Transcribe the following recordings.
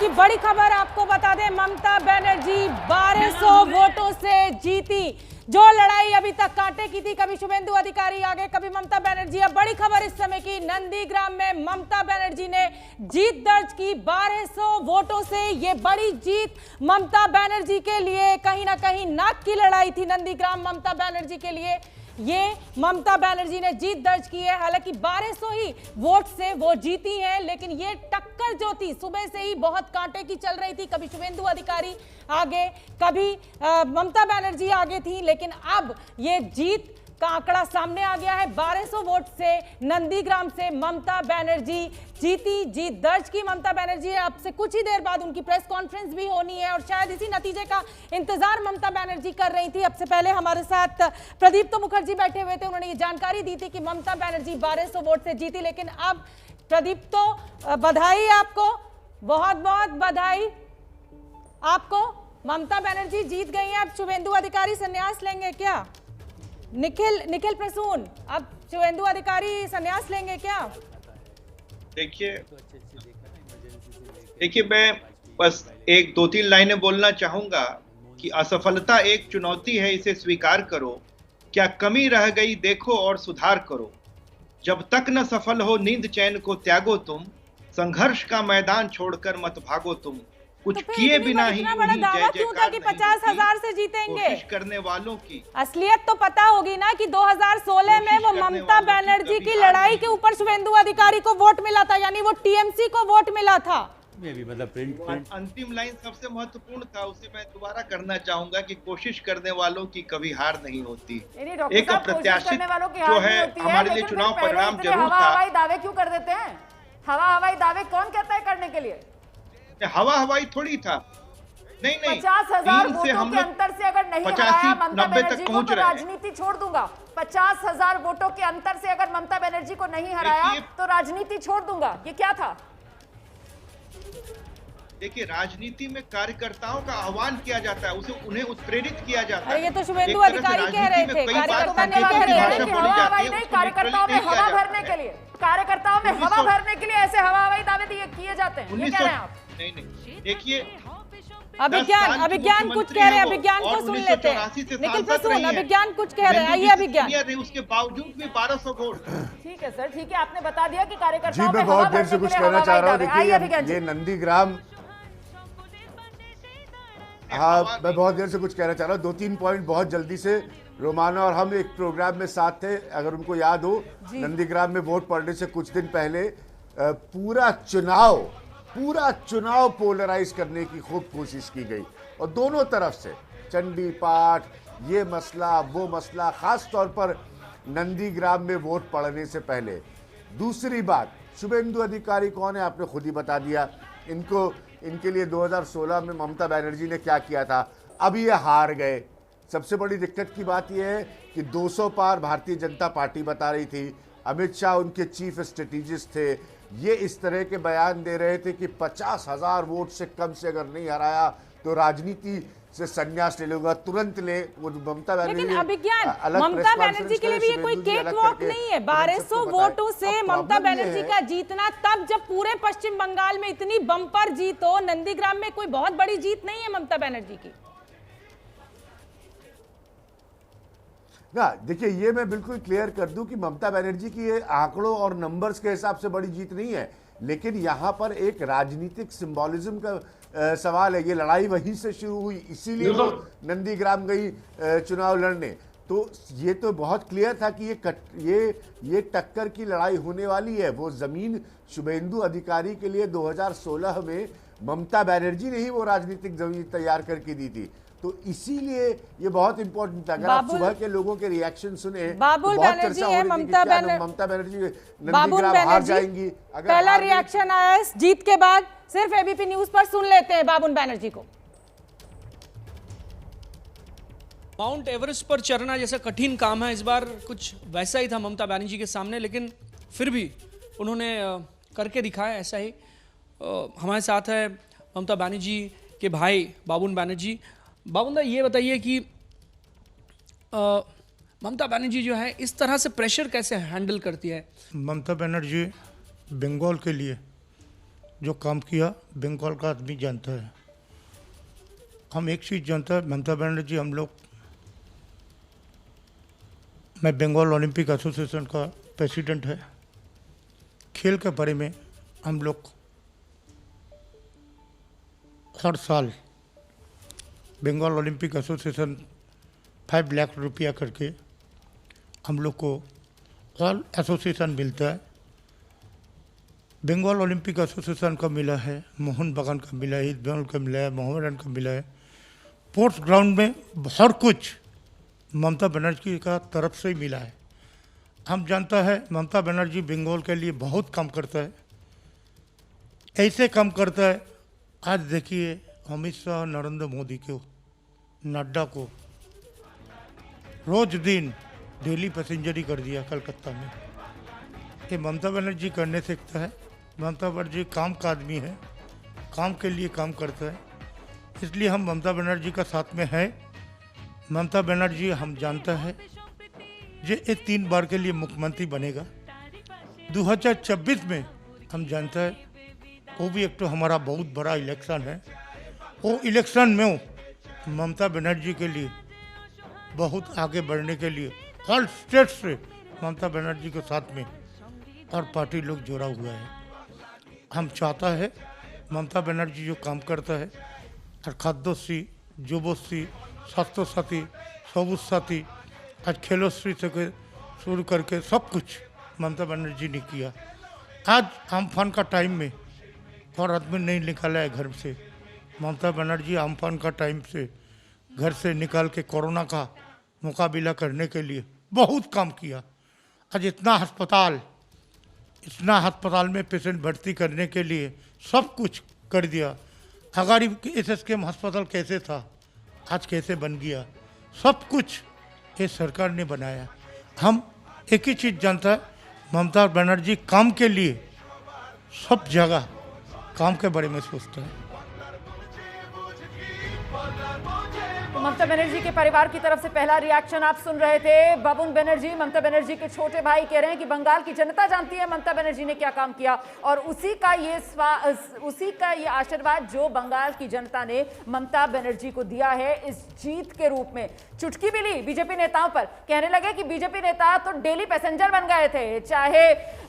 की बड़ी खबर आपको बता दें, ममता बनर्जी 1200 वोटों से जीती। जो लड़ाई अभी तक कांटे की थी, कभी शुभेंदु अधिकारी आगे, कभी ममता बनर्जी। अब बड़ी खबर इस समय की, नंदीग्राम में ममता बनर्जी ने जीत दर्ज की 1200 वोटों से। ये बड़ी जीत ममता बनर्जी के लिए कहीं ना कहीं नाक की लड़ाई थी। नंदीग्राम ममता बनर्जी के लिए ये ममता बनर्जी ने जीत दर्ज की है। हालांकि 1200 ही वोट से वो जीती हैं, लेकिन ये टक्कर जो थी सुबह से ही बहुत कांटे की चल रही थी। कभी शुभेंदु अधिकारी आगे, कभी ममता बनर्जी आगे थी, लेकिन अब ये जीत का आंकड़ा सामने आ गया है। 1200 वोट से नंदीग्राम से ममता बनर्जी जीती, जीत दर्ज की ममता बनर्जी। अब से कुछ ही देर बाद उनकी प्रेस कॉन्फ्रेंस भी होनी है और शायद इसी नतीजे का इंतजार ममता बनर्जी कर रही थी। अब से पहले हमारे साथ प्रदीप्तो मुखर्जी बैठे हुए थे, उन्होंने ये जानकारी दी थी कि ममता बनर्जी 1200 वोट से जीती। लेकिन अब प्रदीप्तो, बधाई आपको, बहुत बहुत बधाई आपको। ममता बनर्जी जीत गई हैं। अब शुभेंदु अधिकारी संन्यास लेंगे क्या? निखिल प्रसून, अब शुभेंदु अधिकारी संन्यास लेंगे क्या? देखिए मैं बस एक दो तीन लाइनें बोलना चाहूंगा कि असफलता एक चुनौती है, इसे स्वीकार करो। क्या कमी रह गई देखो और सुधार करो। जब तक न सफल हो नींद चैन को त्यागो तुम। संघर्ष का मैदान छोड़कर मत भागो तुम। कुछ तो किए बिना ही इतना बड़ा दावा क्यों था कि 50,000 से जीतेंगे? कोशिश करने वालों की असलियत तो पता होगी ना कि 2016 में वो ममता बनर्जी की लड़ाई के ऊपर शुभेंदु अधिकारी को वोट मिला था, यानी वो टीएमसी को वोट मिला था। मतलब अंतिम लाइन सबसे महत्वपूर्ण था, उसे मैं दोबारा करना चाहूंगा कि कोशिश करने वालों की कभी हार नहीं होती। एक अप्रत्याशित जो है हमारे लिए चुनाव परिणाम जरूर था। हवाई दावे क्यों कर देते हैं? हवाई दावे कौन कहता है करने के लिए? हवाई थोड़ी था। नहीं 50,000 वोटों के अंतर से अगर नहीं हराया ममता बनर्जी को तो राजनीति छोड़ दूंगा। 50,000 वोटों के अंतर से अगर ममता बनर्जी को नहीं हराया तो राजनीति छोड़ दूंगा। ये क्या था? देखिए, राजनीति में कार्यकर्ताओं का आह्वान किया जाता है, उसे उन्हें उत्प्रेरित किया जाता है। ये तो शुभेंदु अधिकारी कह रहे थे, कार्यकर्ताओं में हवा भरने के लिए, कार्यकर्ताओं में हवा भरने के लिए ऐसे हवाई दावे किए जाते हैं। ये कह रहे हैं आप? नहीं, देखिए अभिज्ञान कुछ कह रहे हैं, अभिज्ञान को सुन लेते हैं। निखिल प्रसून, अभिज्ञान कुछ कह रहे हैं, आइए अभिज्ञान। उसके बावजूद भी 1200 वोट। ठीक है सर, ठीक है, आपने बता दिया कि कार्यकर्ताओं जी मैं बहुत देर से कुछ कहना चाह रहा हूँ। देखिए ये नंदीग्राम, हाँ मैं बहुत देर से कुछ कहना चाह रहा हूँ। 2-3 पॉइंट बहुत जल्दी से। रोमाना और हम एक प्रोग्राम में साथ थे, अगर उनको याद हो। नंदीग्राम में वोट पड़ने से कुछ दिन पहले पूरा चुनाव पोलराइज करने की खूब कोशिश की गई और दोनों तरफ से चंडी पाठ, ये मसला वो मसला, खास तौर पर नंदीग्राम में वोट पड़ने से पहले। दूसरी बात, शुभेंदु अधिकारी कौन है आपने खुद ही बता दिया। इनके लिए 2016 में ममता बनर्जी ने क्या किया था, अब ये हार गए। सबसे बड़ी दिक्कत की बात यह है कि 200 पार भारतीय जनता पार्टी बता रही थी। अमित शाह उनके चीफ स्ट्रेटेजिस्ट थे, ये इस तरह के बयान दे रहे थे कि 50,000 वोट से कम से अगर नहीं हराया तो राजनीति से संन्यास ले लूंगा, तुरंत ले। वो ममता बनर्जी, लेकिन अभिज्ञान ममता बनर्जी के लिए भी ये कोई केक वॉक नहीं है। 1200 वोटों से ममता बनर्जी का जीतना, तब जब पूरे पश्चिम बंगाल में इतनी बम्पर जीत हो, नंदीग्राम में कोई बहुत बड़ी जीत नहीं है ममता बनर्जी की ना। देखिए ये मैं बिल्कुल क्लियर कर दूं कि ममता बनर्जी की ये आंकड़ों और नंबर्स के हिसाब से बड़ी जीत नहीं है, लेकिन यहाँ पर एक राजनीतिक सिंबॉलिज्म का सवाल है। ये लड़ाई वहीं से शुरू हुई, इसीलिए वो नंदीग्राम गई चुनाव लड़ने। तो ये तो बहुत क्लियर था कि ये टक्कर की लड़ाई होने वाली है। वो जमीन शुभेंदु अधिकारी के लिए 2016 में ममता बनर्जी ने ही वो राजनीतिक जमीन तैयार करके दी थी। तो इसीलिए ये बहुत इंपॉर्टेंट था। अगर आप सुबह के लोगों के रिएक्शन सुने, बाबुल बनर्जी है, ममता बनर्जी नंदीग्राम हार जाएंगी। पहला रिएक्शन आया इस जीत के बाद, सिर्फ एबीपी न्यूज पर सुन लेते हैं बाबुल बनर्जी को। माउंट एवरेस्ट पर चढ़ना जैसा कठिन काम है, इस बार कुछ वैसा ही था ममता बनर्जी के सामने, लेकिन फिर भी उन्होंने करके दिखाया ऐसा ही। हमारे साथ है ममता बनर्जी के भाई बाबुल बनर्जी। बाबुल, ये बताइए कि ममता बनर्जी जो है इस तरह से प्रेशर कैसे हैंडल करती है? ममता बनर्जी बंगाल के लिए जो काम किया बंगाल का आदमी जानता है। हम एक चीज़ जानता है, ममता बनर्जी हम लोग, मैं बंगाल ओलंपिक एसोसिएशन का प्रेसिडेंट है। खेल के बारे में हम लोग हर साल बंगाल ओलंपिक एसोसिएशन 5 लाख रुपया करके हम लोग को ऑल एसोसिएशन मिलता है। बंगाल ओलंपिक एसोसिएशन का मिला है, मोहन बागान का मिला है, ईस्ट बंगाल का मिला है, मोहम्मडन का मिला है। स्पोर्ट्स ग्राउंड में हर कुछ ममता बनर्जी का तरफ से ही मिला है। हम जानता है ममता बनर्जी बंगाल के लिए बहुत काम करता है, ऐसे काम करता है। आज देखिए अमित शाह, नरेंद्र मोदी को, नड्डा को रोज दिन डेली पैसेंजरी कर दिया कलकत्ता में। ये ममता बनर्जी करने सीखता है। ममता बनर्जी काम का आदमी है, काम के लिए काम करता है, इसलिए हम ममता बनर्जी का साथ में है। ममता बनर्जी हम जानता है ये 3 बार के लिए मुख्यमंत्री बनेगा 2026 में। हम जानता है वो भी एक तो हमारा बहुत बड़ा इलेक्शन है। वो इलेक्शन में ममता बनर्जी के लिए बहुत आगे बढ़ने के लिए ऑल स्टेट से ममता बनर्जी के साथ में और पार्टी लोग जुड़ा हुआ है। हम चाहता है ममता बनर्जी जो काम करता है, और खाद्यश्री, युवश्री, स्वास्थ्य साथी, सबुज साथी, आज खेलोश्री से शुरू करके सब कुछ ममता बनर्जी ने किया। आज अम्फान का टाइम में और आदमी नहीं निकाला है घर से। ममता बनर्जी अम्फान का टाइम से घर से निकाल के कोरोना का मुकाबला करने के लिए बहुत काम किया। आज इतना अस्पताल में पेशेंट भर्ती करने के लिए सब कुछ कर दिया। अगर SSKM अस्पताल कैसे था, आज कैसे बन गया, सब कुछ ये सरकार ने बनाया। हम एक ही चीज़ जानता है, ममता बनर्जी काम के लिए सब जगह काम के बारे में सोचता है। ममता बनर्जी के परिवार की तरफ से पहला रिएक्शन आप सुन रहे थे। बबुन बनर्जी, ममता बनर्जी के छोटे भाई, कह रहे हैं कि बंगाल की जनता जानती है ममता बनर्जी ने क्या काम किया, और उसी का ये आशीर्वाद जो बंगाल की जनता ने ममता बनर्जी को दिया है इस जीत के रूप में। चुटकी भी ली बीजेपी नेताओं पर, कहने लगे कि बीजेपी नेता तो डेली पैसेंजर बन गए थे, चाहे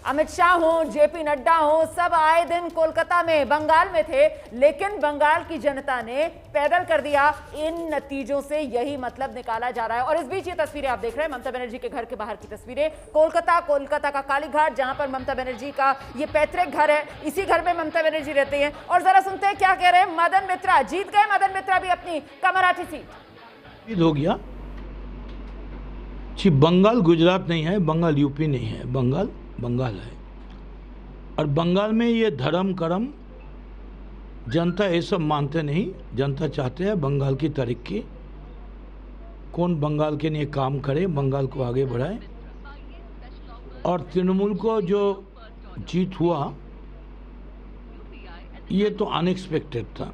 अमित शाह हो, जेपी नड्डा हो, सब आए दिन कोलकाता में, बंगाल में थे, लेकिन बंगाल की जनता ने पैदल कर दिया। इन नतीजों से यही मतलब निकाला जा रहा है। और इस बीच ये तस्वीरें आप देख रहे हैं ममता बनर्जी के घर के बाहर की तस्वीरें, कोलकाता का कालीघाट, जहां पर ममता बनर्जी का ये पैतृक घर है, इसी घर में ममता बनर्जी रहती हैं। और जरा सुनते हैं क्या कह रहे हैं मदन मित्रा। जीत गए मदन मित्रा भी अपनी कमराठी सीट। हो गया जी। बंगाल गुजरात नहीं है, बंगाल यूपी नहीं है, बंगाल है। और बंगाल में ये धर्म कर्म जनता ये सब मानते नहीं। जनता चाहते हैं बंगाल की तरक्की, कौन बंगाल के लिए काम करे, बंगाल को आगे बढ़ाए। और तृणमूल को जो जीत हुआ ये तो अनएक्सपेक्टेड था,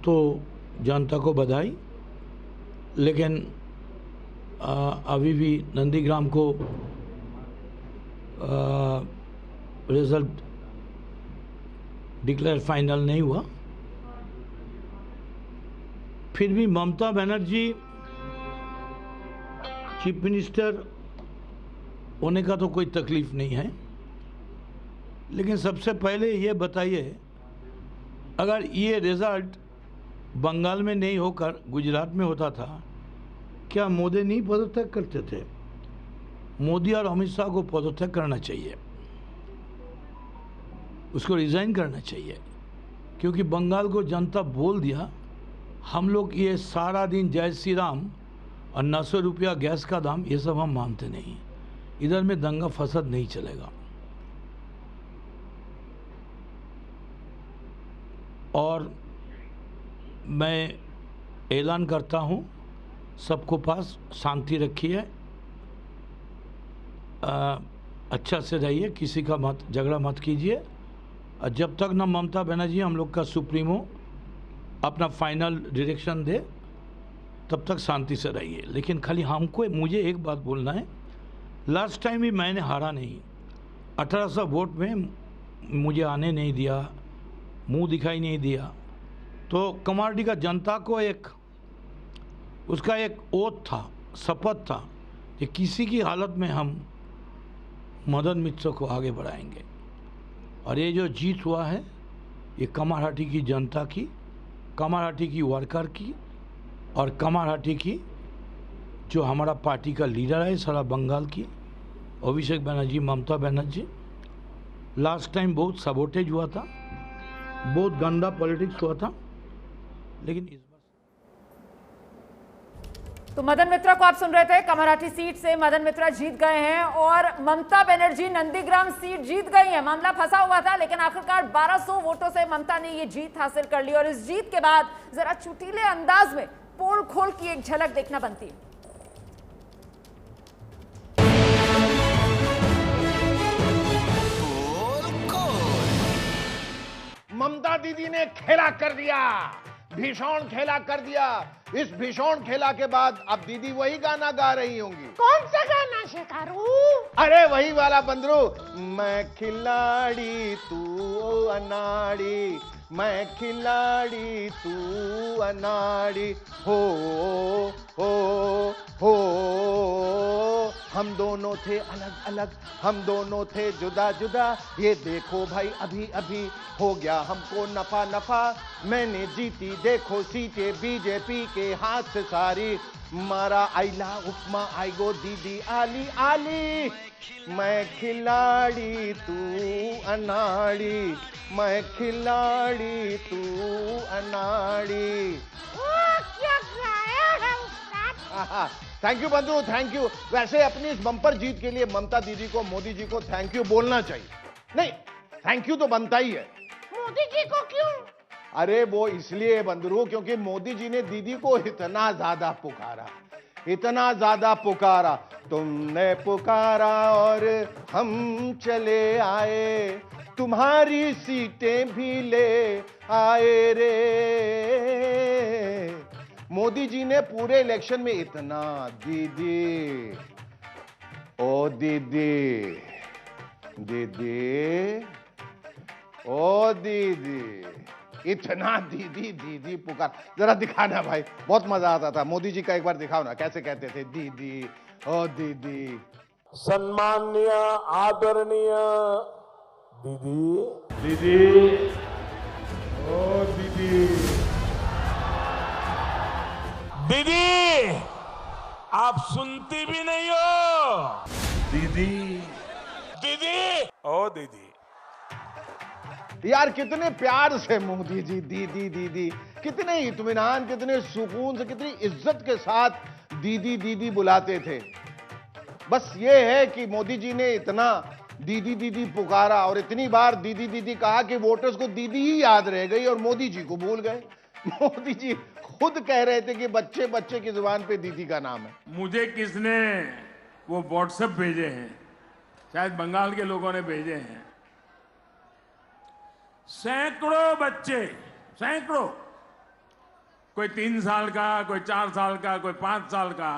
तो जनता को बधाई। लेकिन अभी भी नंदीग्राम को रिजल्ट डिक्लेयर फाइनल नहीं हुआ। फिर भी ममता बनर्जी चीफ मिनिस्टर होने का तो कोई तकलीफ नहीं है, लेकिन सबसे पहले ये बताइए, अगर ये रिजल्ट बंगाल में नहीं होकर गुजरात में होता था, क्या मोदी नहीं पदत्याग करते थे? मोदी और अमित शाह को पदत्याग करना चाहिए, उसको रिज़ाइन करना चाहिए, क्योंकि बंगाल को जनता बोल दिया हम लोग ये सारा दिन जय श्री राम और 900 रुपया गैस का दाम, ये सब हम मानते नहीं। इधर में दंगा फसाद नहीं चलेगा। और मैं ऐलान करता हूँ सबको पास, शांति रखिए, अच्छा से रहिए, किसी का मत झगड़ा मत कीजिए। और जब तक ना ममता बनर्जी हम लोग का सुप्रीमो अपना फाइनल डायरेक्शन दे, तब तक शांति से रहिए। लेकिन खाली मुझे एक बात बोलना है, लास्ट टाइम भी मैंने हारा नहीं। 1800 वोट में मुझे आने नहीं दिया, मुंह दिखाई नहीं दिया, तो कमारडी का जनता को उसका एक ओथ था, शपथ था कि किसी की हालत में हम मदन मित्र को आगे बढ़ाएंगे। और ये जो जीत हुआ है ये कामारहाटी की जनता की, कामारहाटी की वर्कर की और कामारहाटी की जो हमारा पार्टी का लीडर है सारा बंगाल की, अभिषेक बनर्जी, ममता बनर्जी। लास्ट टाइम बहुत सबोटेज हुआ था, बहुत गंदा पॉलिटिक्स हुआ था, लेकिन इस बार तो मदन मित्रा को आप सुन रहे थे। कामारहाटी सीट से मदन मित्रा जीत गए हैं और ममता बनर्जी नंदीग्राम सीट जीत गई है। मामला फंसा हुआ था लेकिन आखिरकार 1200 वोटों से ममता ने ये जीत हासिल कर ली और इस जीत के बाद जरा चुटीले अंदाज में पोल खोल की एक झलक देखना बनती है। ममता दीदी ने खेला कर दिया, भीषण खेला कर दिया। इस भीषण खेला के बाद अब दीदी वही गाना गा रही होंगी। कौन सा गाना शिकारू? अरे वही वाला बंदरू, मैं खिलाड़ी तू अनाड़ी, मैं खिलाड़ी तू अनाड़ी, हो हम दोनों थे अलग अलग, हम दोनों थे जुदा जुदा, ये देखो भाई अभी अभी हो गया हमको नफा नफा, मैंने जीती देखो सीटें बीजेपी के हाथ से सारी, मारा आइला उपमा आईगो दीदी आली आली, मैं खिलाड़ी तू अनाड़ी, मैं खिलाड़ी तू अनाड़ी। क्या गाया है उस्ताद? थैंक यू बंधु, थैंक यू। वैसे अपनी इस बम्पर जीत के लिए ममता दीदी को, मोदी जी को थैंक यू बोलना चाहिए। नहीं, थैंक यू तो बनता ही है। मोदी जी को क्यों? अरे वो इसलिए बंदरू क्योंकि मोदी जी ने दीदी को इतना ज्यादा पुकारा, इतना ज्यादा पुकारा, तुमने पुकारा और हम चले आए, तुम्हारी सीटें भी ले आए रे। मोदी जी ने पूरे इलेक्शन में इतना दीदी, ओ दीदी, दीदी, ओ दीदी, इतना दीदी दीदी पुकार। जरा दिखाना भाई, बहुत मजा आता था। मोदी जी का एक बार दिखाओ ना, कैसे कहते थे दीदी, ओ दीदी। सम्माननीय आदरणीय दीदी, दीदी, ओ दीदी, दीदी आप सुनती भी नहीं हो, दीदी, दीदी, ओ दीदी। यार कितने प्यार से मोदी जी दीदी दीदी, कितने इत्मीनान, कितने सुकून से, कितनी इज्जत के साथ दीदी दीदी बुलाते थे। बस ये है कि मोदी जी ने इतना दीदी दीदी पुकारा और इतनी बार दीदी दीदी कहा कि वोटर्स को दीदी ही याद रह गई और मोदी जी को भूल गए। मोदी जी खुद कह रहे थे कि बच्चे बच्चे की जुबान पे दीदी का नाम है। मुझे किसने वो व्हाट्सएप भेजे हैं, शायद बंगाल के लोगों ने भेजे हैं, सैकड़ों बच्चे, सैकड़ों, कोई 3 साल का, कोई 4 साल का, कोई 5 साल का,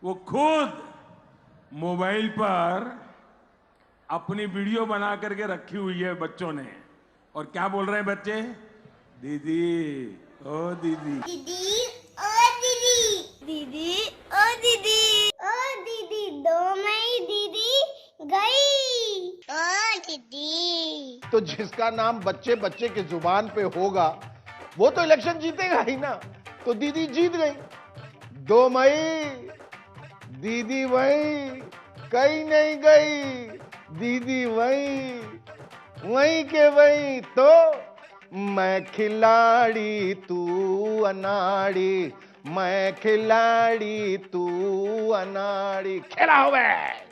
वो खुद मोबाइल पर अपनी वीडियो बना करके रखी हुई है बच्चों ने। और क्या बोल रहे हैं बच्चे? दीदी, ओ दीदी, दीदी, ओ दीदी, दीदी, ओ दीदी, ओ दीदी, 2 मई दीदी गई, ओ दीदी। तो जिसका नाम बच्चे बच्चे की जुबान पे होगा वो तो इलेक्शन जीतेगा ही ना। तो दीदी जीत गई। 2 मई दीदी वही, कहीं नहीं गई, दीदी वही, वही के वही। तो मैं खिलाड़ी तू अनाड़ी, मैं खिलाड़ी तू अनाड़ी। खेला हो गए।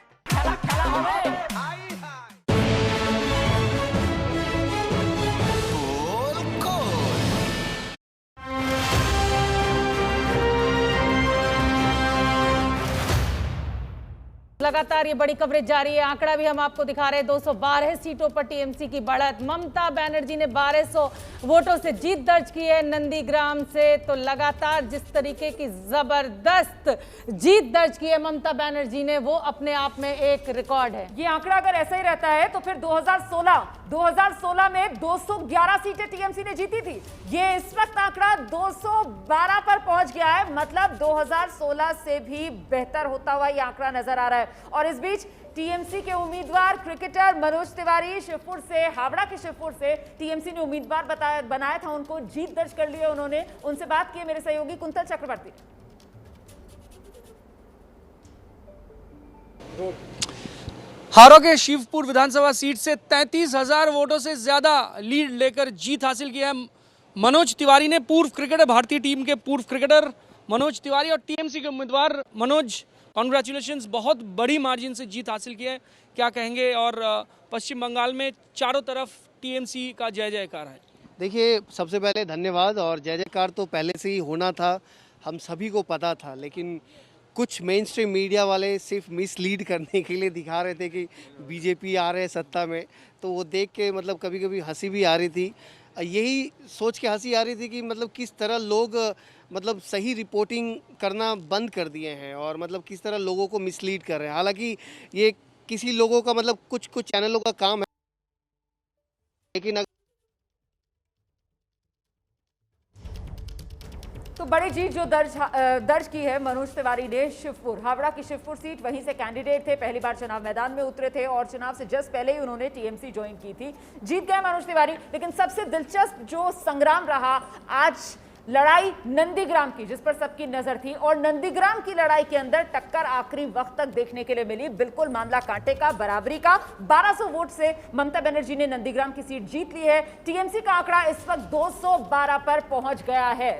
लगातार ये बड़ी कवरेज जारी है। आंकड़ा भी हम आपको दिखा रहे हैं, 212 सीटों पर टीएमसी की बढ़त। ममता बनर्जी ने 1200 वोटों से जीत दर्ज की है नंदीग्राम से। तो लगातार जिस तरीके की जबरदस्त जीत दर्ज की है ममता बनर्जी ने, वो अपने आप में एक रिकॉर्ड है। ये आंकड़ा अगर ऐसा ही रहता है तो फिर 2016 में 211 सीटें टीएमसी ने जीती थी। ये इस वक्त आंकड़ा 212 पर पहुंच गया है, मतलब 2016 से भी बेहतर होता हुआ ये आंकड़ा नजर आ रहा है। और इस बीच टीएमसी के उम्मीदवार क्रिकेटर मनोज तिवारी शिवपुर से, हावड़ा के शिवपुर से टीएमसी ने उम्मीदवार बनाया था, उनको जीत दर्ज कर लिया उन्होंने। उनसे बात की मेरे सहयोगी कुंतल चक्रवर्ती। हावड़ा के शिवपुर विधानसभा सीट से 33,000 वोटों से ज्यादा लीड लेकर जीत हासिल की है मनोज तिवारी ने। पूर्व क्रिकेटर, भारतीय टीम के पूर्व क्रिकेटर मनोज तिवारी और टीएमसी के उम्मीदवार मनोज, कॉन्ग्रेचुलेशंस, बहुत बड़ी मार्जिन से जीत हासिल की है, क्या कहेंगे? और पश्चिम बंगाल में चारों तरफ टीएमसी का जय जयकार है। देखिए, सबसे पहले धन्यवाद। और जय जयकार तो पहले से ही होना था, हम सभी को पता था, लेकिन कुछ मेन स्ट्रीम मीडिया वाले सिर्फ मिसलीड करने के लिए दिखा रहे थे कि बीजेपी आ रहे हैं सत्ता में। तो वो देख के मतलब कभी कभी हंसी भी आ रही थी। यही सोच के हंसी आ रही थी कि मतलब किस तरह लोग मतलब सही रिपोर्टिंग करना बंद कर दिए हैं और मतलब किस तरह लोगों को मिसलीड कर रहे हैं। हालांकि ये किसी लोगों का मतलब कुछ चैनलों का काम है, लेकिन तो बड़ी जीत जो दर्ज की है मनोज तिवारी ने शिवपुर, हावड़ा की शिवपुर सीट, वहीं से कैंडिडेट थे, पहली बार चुनाव मैदान में उतरे थे और चुनाव से जस्ट पहले ही उन्होंने टीएमसी ज्वाइन की थी। जीत गए मनोज तिवारी। लेकिन सबसे दिलचस्प जो संग्राम रहा आज, लड़ाई नंदीग्राम की, जिस पर सबकी नजर थी। और नंदीग्राम की लड़ाई के अंदर टक्कर आखिरी वक्त तक देखने के लिए मिली। बिल्कुल मामला कांटे का, बराबरी का। 1200 वोट से ममता बनर्जी ने नंदीग्राम की सीट जीत ली है। टीएमसी का आंकड़ा इस वक्त 212 पर पहुंच गया है।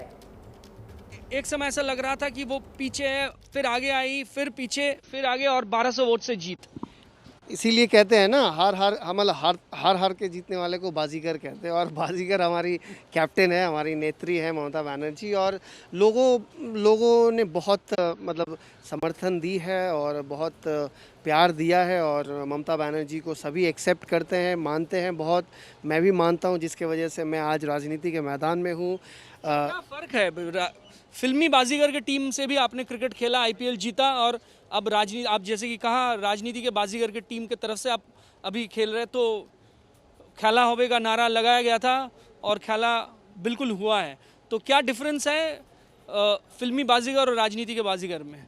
एक समय ऐसा लग रहा था कि वो पीछे है, फिर आगे आई, फिर पीछे, फिर आगे, और 1200 वोट से जीत। इसीलिए कहते हैं ना, हार के जीतने वाले को बाजीगर कहते हैं। और बाजीगर हमारी कैप्टन है, हमारी नेत्री है ममता बनर्जी। और लोगों ने बहुत मतलब समर्थन दी है और बहुत प्यार दिया है और ममता बनर्जी को सभी एक्सेप्ट करते हैं, मानते हैं बहुत। मैं भी मानता हूं, जिसके वजह से मैं आज राजनीति के मैदान में हूं। क्या फ़र्क है? फिल्मी बाजीगर की टीम से भी आपने क्रिकेट खेला, आईपीएल जीता, और अब राजनीति, आप जैसे कि कहा, राजनीति के बाजीगर की टीम की तरफ से आप अभी खेल रहे, तो खेला होवे का नारा लगाया गया था और खेला बिल्कुल हुआ है। तो क्या डिफरेंस है फिल्मी बाजीगर और राजनीति के बाजीगर में?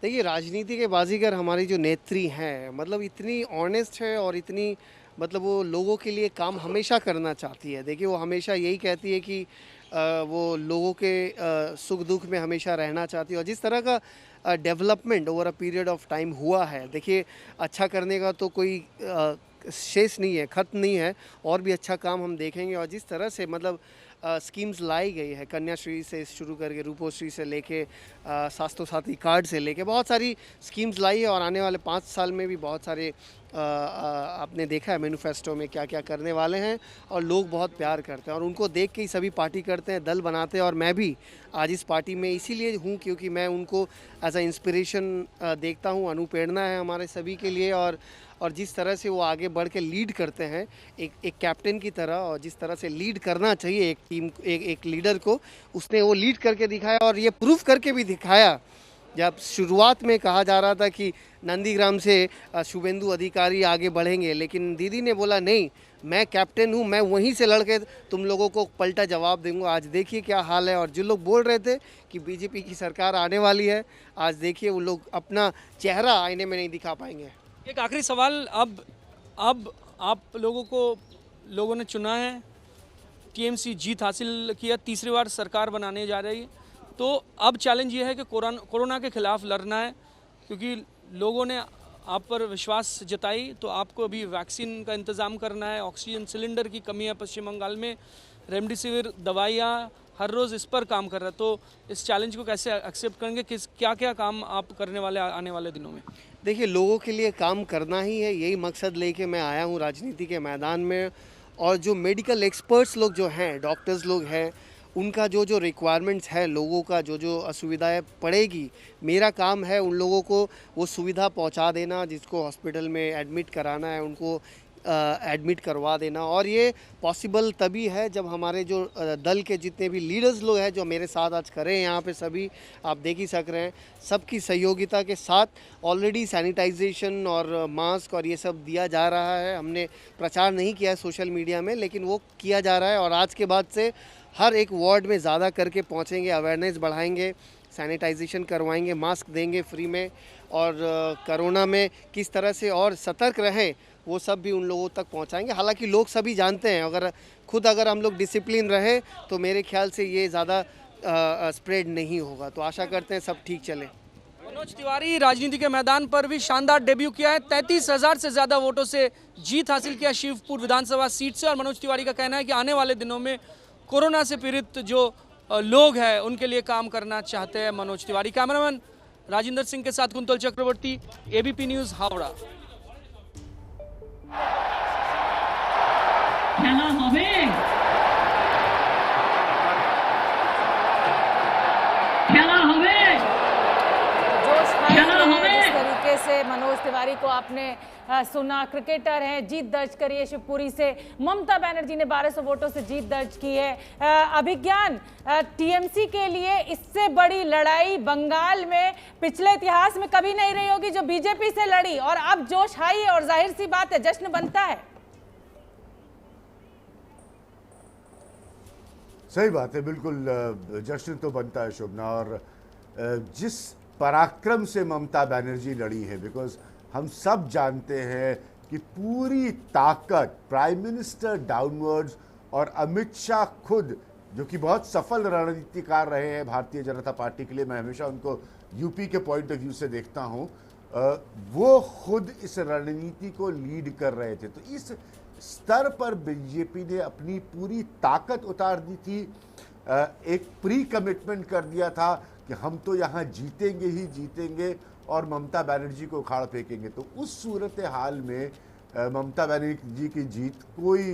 देखिए, राजनीति के बाजीगर हमारी जो नेत्री हैं, मतलब इतनी ऑनेस्ट है और इतनी मतलब वो लोगों के लिए काम हमेशा करना चाहती है। देखिए, वो हमेशा यही कहती है कि वो लोगों के सुख दुख में हमेशा रहना चाहती है। और जिस तरह का development over a period of time हुआ है, देखिए, अच्छा करने का तो कोई शेष नहीं है, खत्म नहीं है, और भी अच्छा काम हम देखेंगे। और जिस तरह से मतलब स्कीम्स लाई गई है, कन्याश्री से शुरू करके रूपोश्री से लेके स्वास्थ्य साथी कार्ड से लेके बहुत सारी स्कीम्स लाई है। और आने वाले 5 साल में भी बहुत सारे आपने देखा है मैनिफेस्टो में क्या क्या करने वाले हैं। और लोग बहुत प्यार करते हैं और उनको देख के ही सभी पार्टी करते हैं, दल बनाते हैं। और मैं भी आज इस पार्टी में इसीलिए हूँ क्योंकि मैं उनको एज अ इंस्पिरेशन देखता हूँ, अनुप्रेरणा है हमारे सभी के लिए। और जिस तरह से वो आगे बढ़ के लीड करते हैं एक कैप्टन की तरह, और जिस तरह से लीड करना चाहिए एक टीम, एक लीडर को, उसने वो लीड करके दिखाया और ये प्रूफ करके भी दिखाया। जब शुरुआत में कहा जा रहा था कि नंदीग्राम से शुभेंदु अधिकारी आगे बढ़ेंगे, लेकिन दीदी ने बोला नहीं, मैं कैप्टन हूँ, मैं वहीं से लड़के तुम लोगों को पलटा जवाब दूंगा। आज देखिए क्या हाल है। और जो लोग बोल रहे थे कि बीजेपी की सरकार आने वाली है, आज देखिए वो लोग अपना चेहरा आईने में नहीं दिखा पाएंगे। एक आखिरी सवाल, अब आप लोगों ने चुना है, टीएमसी जीत हासिल किया, तीसरी बार सरकार बनाने जा रही है, तो अब चैलेंज ये है कि कोरोना के खिलाफ लड़ना है, क्योंकि लोगों ने आप पर विश्वास जताई। तो आपको अभी वैक्सीन का इंतज़ाम करना है, ऑक्सीजन सिलेंडर की कमी है पश्चिम बंगाल में, रेमडेसिविर दवाइयाँ, हर रोज़ इस पर काम कर रहा है। तो इस चैलेंज को कैसे एक्सेप्ट करेंगे? क्या क्या काम आप करने वाले आने वाले दिनों में? देखिए, लोगों के लिए काम करना ही है, यही मकसद लेके मैं आया हूँ राजनीति के मैदान में। और जो मेडिकल एक्सपर्ट्स लोग जो हैं, डॉक्टर्स लोग हैं, उनका जो जो रिक्वायरमेंट्स है, लोगों का जो जो असुविधाएं पड़ेगी, मेरा काम है उन लोगों को वो सुविधा पहुंचा देना। जिसको हॉस्पिटल में एडमिट कराना है उनको एडमिट करवा देना। और ये पॉसिबल तभी है जब हमारे जो दल के जितने भी लीडर्स लोग हैं जो मेरे साथ आज खड़े हैं यहाँ पे, सभी आप देख ही सक रहे हैं, सबकी सहयोगिता के साथ ऑलरेडी सैनिटाइजेशन और मास्क और ये सब दिया जा रहा है। हमने प्रचार नहीं किया है सोशल मीडिया में, लेकिन वो किया जा रहा है। और आज के बाद से हर एक वार्ड में ज़्यादा करके पहुँचेंगे, अवेयरनेस बढ़ाएंगे, सैनिटाइजेशन करवाएंगे, मास्क देंगे फ्री में, और कोरोना में किस तरह से और सतर्क रहें वो सब भी उन लोगों तक पहुंचाएंगे। हालांकि लोग सभी जानते हैं, अगर हम लोग डिसिप्लिन रहे तो मेरे ख्याल से ये ज़्यादा स्प्रेड नहीं होगा। तो आशा करते हैं सब ठीक चले। मनोज तिवारी राजनीति के मैदान पर भी शानदार डेब्यू किया है, 33,000 से ज़्यादा वोटों से जीत हासिल किया शिवपुर विधानसभा सीट से। और मनोज तिवारी का कहना है कि आने वाले दिनों में कोरोना से पीड़ित जो लोग हैं उनके लिए काम करना चाहते हैं मनोज तिवारी। कैमरामैन राजेंद्र सिंह के साथ कुंतल चक्रवर्ती, एबीपी न्यूज़, हावड़ा। খেলা হবে খেলা হবে जोश है जिस तरीके से मनोज तिवारी को आपने सुना, क्रिकेटर हैं, जीत दर्ज करी है शिवपुरी से। ममता बनर्जी ने 1200 वोटों से जीत दर्ज की है। अभिज्ञान, टीएमसी के लिए इससे बड़ी लड़ाई बंगाल में पिछले इतिहास में कभी नहीं रही होगी जो बीजेपी से लड़ी, और अब जोश हाई है और जाहिर सी बात है जश्न बनता है। सही बात है, बिल्कुल जश्न तो बनता है शोभना। और जिस पराक्रम से ममता बनर्जी लड़ी है, बिकॉज हम सब जानते हैं कि पूरी ताकत प्राइम मिनिस्टर डाउनवर्ड्स और अमित शाह खुद, जो कि बहुत सफल रणनीतिकार रहे हैं भारतीय जनता पार्टी के लिए, मैं हमेशा उनको यूपी के पॉइंट ऑफ व्यू से देखता हूं, वो खुद इस रणनीति को लीड कर रहे थे। तो इस स्तर पर बीजेपी ने अपनी पूरी ताकत उतार दी थी, एक प्री कमिटमेंट कर दिया था कि हम तो यहाँ जीतेंगे ही जीतेंगे और ममता बनर्जी को उखाड़ फेंकेंगे। तो उस सूरत हाल में ममता बनर्जी की जीत, कोई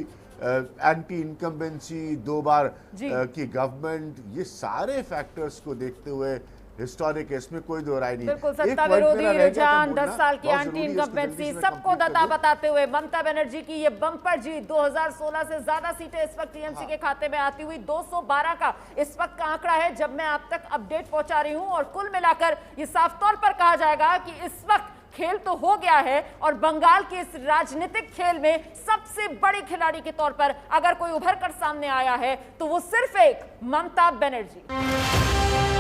एंटी इनकम्बेंसी, 2 बार की गवर्नमेंट, ये सारे फैक्टर्स को देखते हुए हिस्टोरिक, इसमें कोई दो राय नहीं। बिल्कुल, सत्ता विरोधी रुझान, 10 साल की एंटी इनकम्बेंसी, सबको दता बताते हुए ममता बनर्जी की ये बम्पर जीत, 2016 से ज्यादा सीटें इस वक्त टीएमसी के खाते में आती हुई 212 का इस वक्त का आंकड़ा है जब मैं आप तक अपडेट पहुंचा रही हूं। और कुल मिलाकर ये साफ तौर पर कहा जाएगा कि इस वक्त खेल तो हो गया है, और बंगाल के इस राजनीतिक खेल में सबसे बड़ी खिलाड़ी के तौर पर अगर कोई उभर कर सामने आया है तो वो सिर्फ एक ममता बनर्जी।